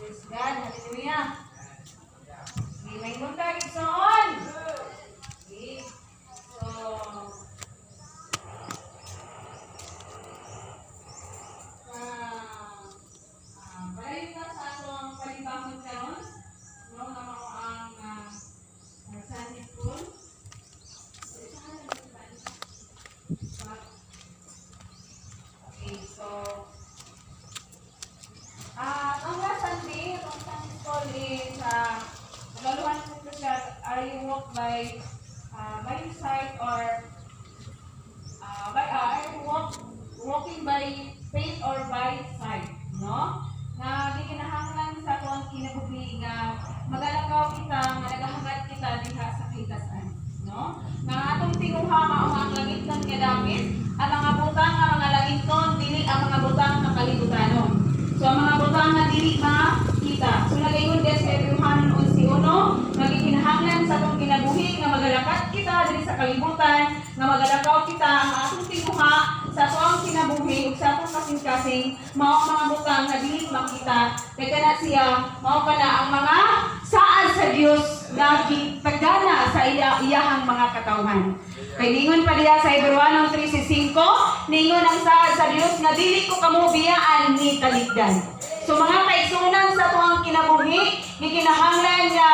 Praise God. Hallelujah. May munta gitson. Okay. So, balik na sa atong palibahon karon. No, na mao ang Sunday school. Okay, so ang Sunday school is nagaluhan ko siya, are you walk by your side or are you walking by faith or by sight, no? Na di kinahanglan sa atong kinabuhi nga magalakaw kita, nagahangat kita diha sa kitasan, no? Nga atong tinguha mao ang langiton nga damit, ang mga butang nga mga langiton dili ang mga butang nga kalibutanon. So ang mga butang nga dili makita. So nagaingon des sa Yohanan 11:1, nagikinahanglan sa atong kinabuhi nga magalakat kita diri sa kalibutan, nga magalakaw kita ang atong tinguha sa atong kinabuhi ug sa atong kasing-kasing mao mga butang nga dili makita. Kay kana siya mao kana ang mga saad sa Dios nga gitagana sa iyahang mga katawhan. Kay ningon pa diha sa Hebreano 3:5, ningon ang saad sa Dios nga dili ko kamo biyaan ni kaligdan. So mga kaigsunan sa tuang kinabuhi, gikinahanglan nga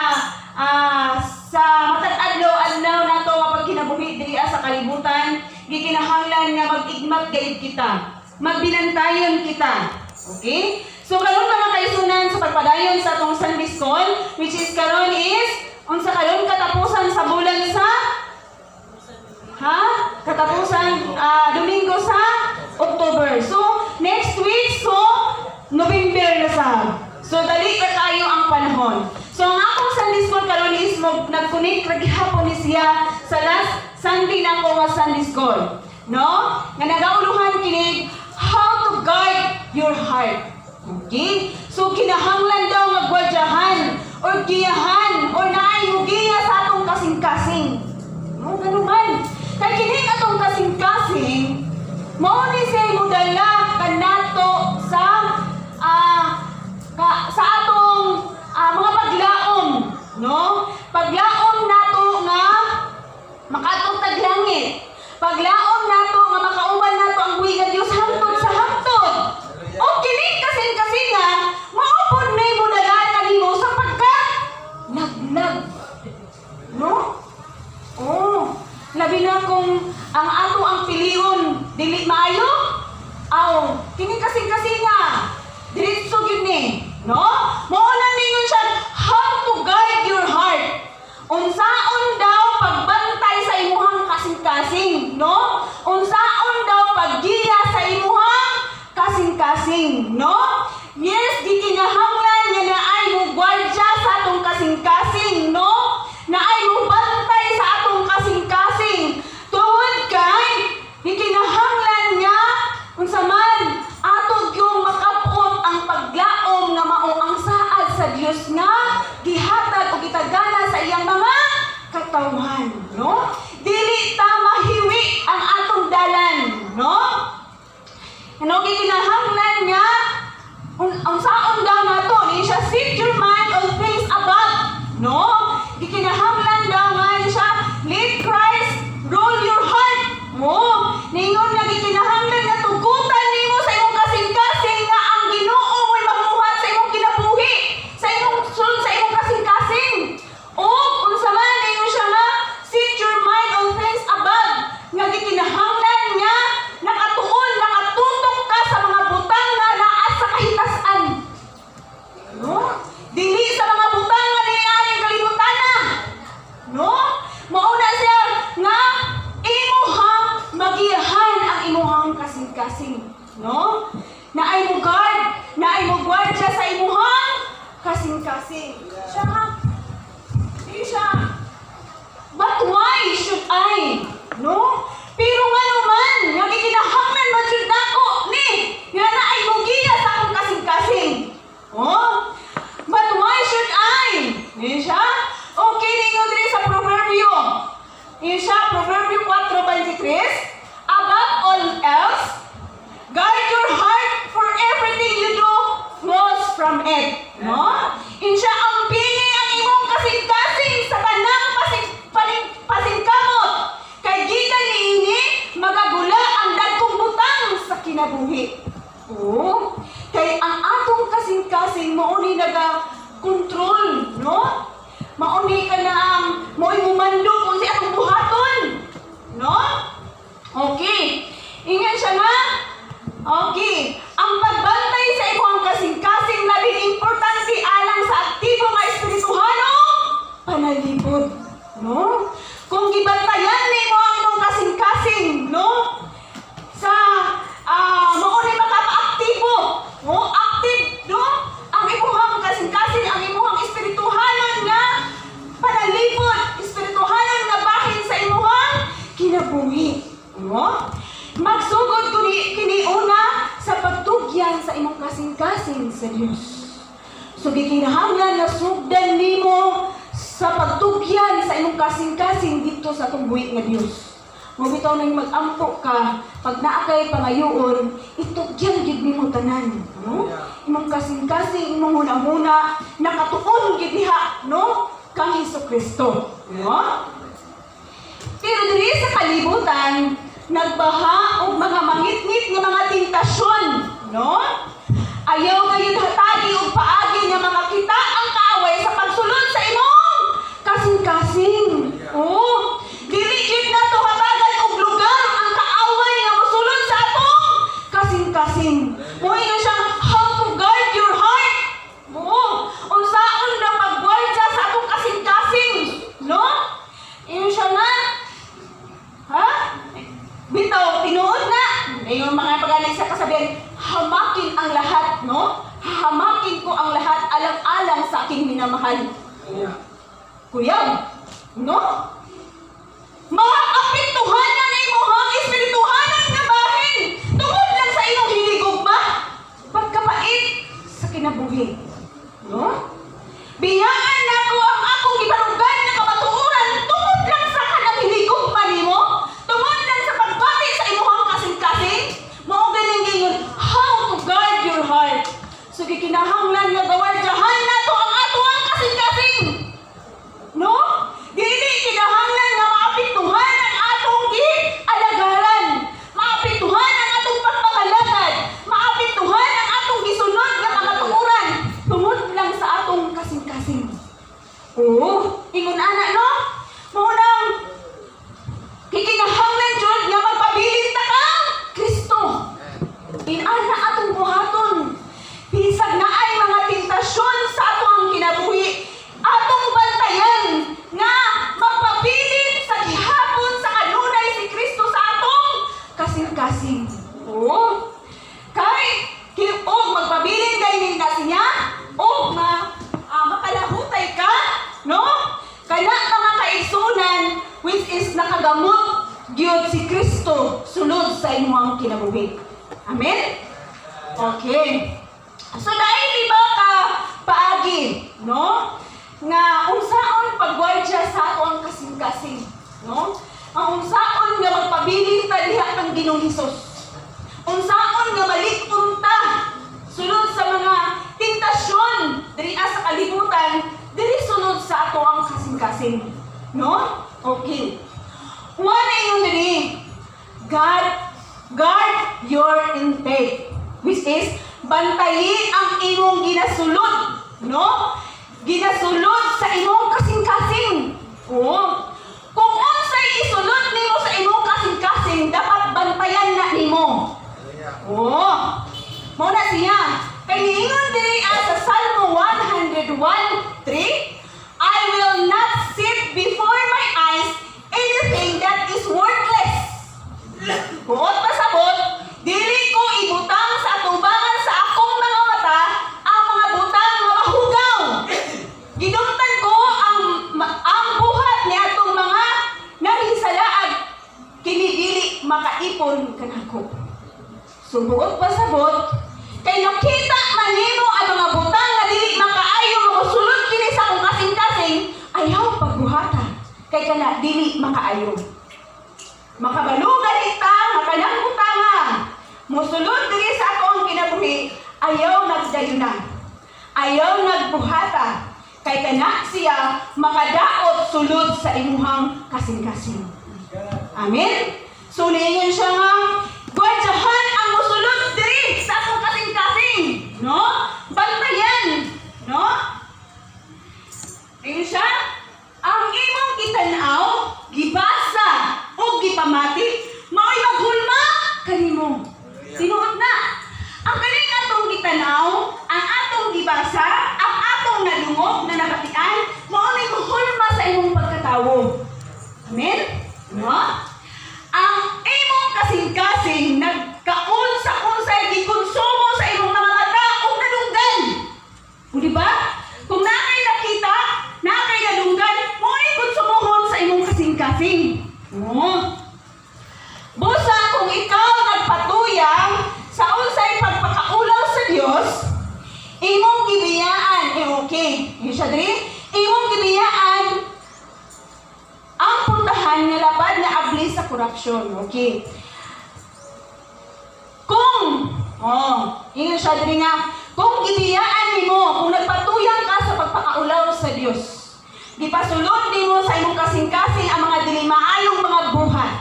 sa matag adlaw nato nga pagkinabuhi diri sa kalibutan, gikinahanglan nga mag-igmat gayud kita, magbinantayon kita. Okay? So karon mga kaigsunan sa pagpadayon sa atong Sunday school, which is karon is unsa karon katapusan sa bulan sa katapusan Domingo sa October. So next week November na sa. So dali na kayo ang panahon. So ang akong Sunday school karon is nag-connect gihapon ni siya sa last Sunday na ako nga Sunday school. No? Nga nagauluhan kini how to guide your heart. Okay? So kinahanglan daw magwadyahan or giyahan or naay mugiya sa atong kasing-kasing. No, ganun man. Kaya kini atong kasing-kasing, mao ni siya mudala kanato sa atong mga paglaom, no? Paglaom nato nga makatong taglangit. Paglaom nato nga makauban nato ang buhi nga Dios hangtod sa hangtod. O kini kasing-kasing nga mao pud nay mudala kanimo sa pagka naglag. No? Oh, labi na kung ang ato ang pilion dili maayo, aw kini kasing-kasing nga diretso gyud ni, no? Mao na ningon siya how to guide your heart. Unsaon daw pagbantay sa imuhang kasing-kasing, no? Unsaon daw paggiya sa imuhang kasing-kasing, no? Yes, gikinahanglan nga naay mo gwardya sa atong kasing-kasing, no? Naay mo bantay sa atong kasing-kasing. Tungod kay gikinahanglan nga unsa man ato gyud makapot ang paglaom nga mao ang saad sa Dios nga gihatag o gitagana sa iyang mga katawhan, no? Dili ta mahiwi ang atong dalan, no? Ano gikinahanglan nga ang saon daw nato ni siya set your mind on things above, no? Gikinahanglan daw nga siya let Christ rule your heart, mo. Ningon nga gikinahanglan nga tugutan nimo sa imong kasing-kasing nga ang Ginoo mo'y magbuhat sa imong kinabuhi, sa imong kasing-kasing. O unsa man ningon siya nga set your mind on things above, nga gikinahanglan nga nakatuon, nakatutok ka sa mga butang nga naa sa kahitasan. No? Dili sa mga butang nga niyaring kalibutana. No? Mauna siya nga imuhang magiyahan ang imuhang kasing-kasing. No? Naay mo guard, naay mo gwardya sa imuhang kasing-kasing. Siya nga, di siya, but why should I? No? Pero nga naman, nga gikinahanglan man jud nako ni, nga naay mo giya sa akong kasing-kasing. Oh? But why should I? Di siya? Okay, ningon diri sa Proverbio. Di siya, Proverbio 4:23. Above all else, guard your heart for everything you do flows from it. No? kinabuhi. Oo. Kay ang atong kasing-kasing mauni naga-control, no? Mauni ka na ang mo'y mumandog kung si atong buhaton. No? Okay. Ingan siya nga. Okay. Ang pagbantay sa imong kasing-kasing labing importante alang sa aktibo nga espirituhano, panalipod. No? Kung gibantayan nimo ang imong kasing-kasing, no? Sa mauni makapaaktibo. No? Active, no? Ang imong kasing-kasing, ang imong espirituhanon nga panalipod, espirituhanon nga bahin sa imong kinabuhi. No? Magsugod kini una sa pagtugyan sa imong kasing-kasing sa Dios. So gikinahanglan na sugdan nimo sa pagtugyan sa imong kasing-kasing dito sa atong buhi nga Dios. Mo bitaw nang mag-ampo ka pag naa kay pangayoon, itugyan gid nimo tanan, no? Imong kasing-kasing imong hunahuna nakatuon gid diha, no? Kang Hesukristo, no? Pero diri sa kalibutan nagbaha og mga mangitngit nga mga tentasyon, no? Ayaw gayud hatagi og paagi nga mga kita ang kaaway sa pagsulod sa imong kasing-kasing. Oh, dili gid nato hatagan og lugar ang kaaway nga mosulod sa atong kasing-kasing. Moy nga siyang how to guard your heart. Oo, unsaon na pagguardya sa atong kasing-kasing, no? Iyon siya nga. Ha? Bitaw, tinuod na. Yung mga pagaling sa kasabihan, hamakin ang lahat, no? Hahamakin ko ang lahat alang-alang sa aking minamahal. Kuya, no? Mga apektuhanan na imuhang espirituhanan nga bahin. Tungod lang sa imong hinigugma. Pagkapait sa kinabuhi. No? Biyaan na ko ang akong ibarugan na kamatuuran tungod lang sa kanang hinigugma nimo. Tungod lang sa pagbati sa imuhang kasing-kasing. Mao ganing gingon, how to guard your heart. So gikinahanglan nga gawardyahan nato ang ato ang kasing-kasing. No? Dili kinahanglan nga maapektuhan ang atong alagaran. Maapektuhan ang atong pagpangalagad. Maapektuhan ang atong gisunod nga mga tuuran. Tungod lang sa atong kasing-kasing. Oo, ingon ana, no? Munang kikinahanglan jud nga magpabilin ta ka Kristo. Inana atong buhaton. Bisag na ay mga tentasyon sa atong kinabuhi. Atong bantayan nga magpabilin sa gihapon sa kanunay si Kristo sa atong kasing-kasing. Oo. Kay magpabilin gaynin na siya o makalahutay ka, no? Kana mga kaigsunan which is nakagamot gyud si Kristo sulod sa imong kinabuhi. Amen? Okay. So dahil diba ka paagi, no? Nga unsaon pagwardya sa ato ang kasing-kasing, no? Ang unsaon nga magpabilin ta diha kang Ginoong Hesus. Unsaon nga malikton ta sulod sa mga tentasyon diri sa kalibutan, diri sunod sa ato ang kasing-kasing, no? Okay. One yung diri, guard your intake, which is bantayi ang imong ginasulod, no? Ginasulod sa imong kasing-kasing. Oo. Kung unsay isulod nimo sa imong kasing-kasing, dapat bantayan na nimo. Oo. Mao na siya. Kay niingon diri sa Salmo 101:3, I will not sit before my eyes anything that is worthless. Buot pasabot, dili ko ibutang sa atubangan sa akong mga mata ang mga butang nga mahugaw. Gidumtan ko ang buhat ni atong mga nanghisalaag kini dili makaipon kanako. So buot pasabot, kay nakita man nimo ang mga butang nga dili makaayo mosulod kini sa akong kasing-kasing, ayaw pagbuhata. Kay kana dili makaayo. Makabalugan ita, makanangbutangan. Mosulod diri sa akong kinabuhi, ayaw nagdayunan. Ayaw nagbuhata. Kay kana siya makadaot sulod sa imuhang kasing-kasing. Amen? So niingon siya nga, gwadyahan ang mosulod Ayun siya. Ang imong gitanaw, gibasa o gipamati, mao'y maghulma kanimo. Sinuot na. Ang kaning atong gitanaw, ang atong gibasa, ang atong nalungog na nabatian, mao'y maghulma sa imong pagkatawo. Amen? No? Ang imong kasing-kasing nagkaon sa unsay gikonsumo sa imong mga mata ug nadunggan. O di ba? Kung nakay nakita, nakay nadunggan, mo'y konsumohon sa imong kasing-kasing. No? Busa kung ikaw nagpatuyang sa unsay pagpakaulaw sa Dios, imong gibiyaan, okay. Yung siya diri, imong gibiyaan ang puntahan nga lapad nga abli sa korupsyon. Okay. Ingon siya diri nga, kung gibiyaan nimo, kung nagpatuyang ka sa pagpakaulaw sa Dios, gipasulod nimo sa imong kasing-kasing ang mga dili maayong mga buhat.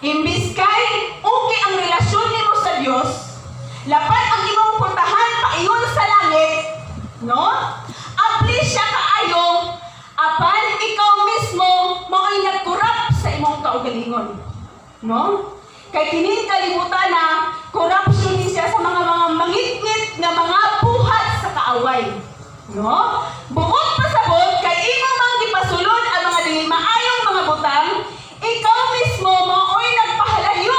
Imbis kay okay ang relasyon nimo sa Dios, lapad ang imong puntahan paiyon sa langit, no? Abli siya kaayo, apan ikaw mismo mao'y nagkurap sa imong kaugalingon, no? Kay kining kalibutan na corruption ni siya sa mga mangitngit nga mga buhat sa kaaway, no? Bukod pa sabot kay imo mang gipasulod ang mga dili maayong mga butang, ikaw mismo mao'y nagpahalayo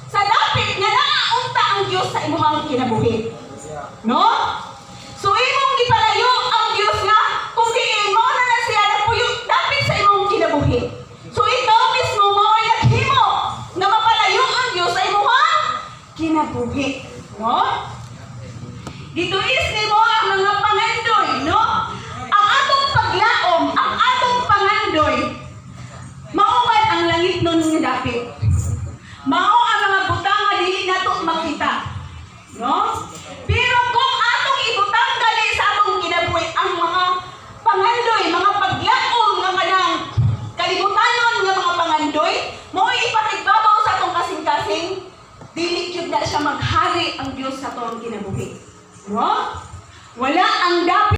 sa dapit nga naaunta ang Dios sa imong kinabuhi, no? So imong gipalayo ang Dios nga kung diin mo na siya nagpuyo dapit sa imong kinabuhi. So ikaw mismo mao'y naghimo na mapalayo ang Dios sa imong kinabuhi, no? Dito is nimo ang mga pangandoy, no? Ang atong paglaom, ang atong pangandoy, mauman ang langit nun nga dapit. Mao ang mga butang nga dili nato makita, no? Pero kung atong ibutang gali sa atong kinabuhi ang mga pangandoy, mga paglaom nga kanang kalibutanon nga mga pangandoy, mao'y ipakigbabaw sa atong kasing-kasing, dili gyud na siya maghari ang Dios sa atong kinabuhi. No? Wala ang dapit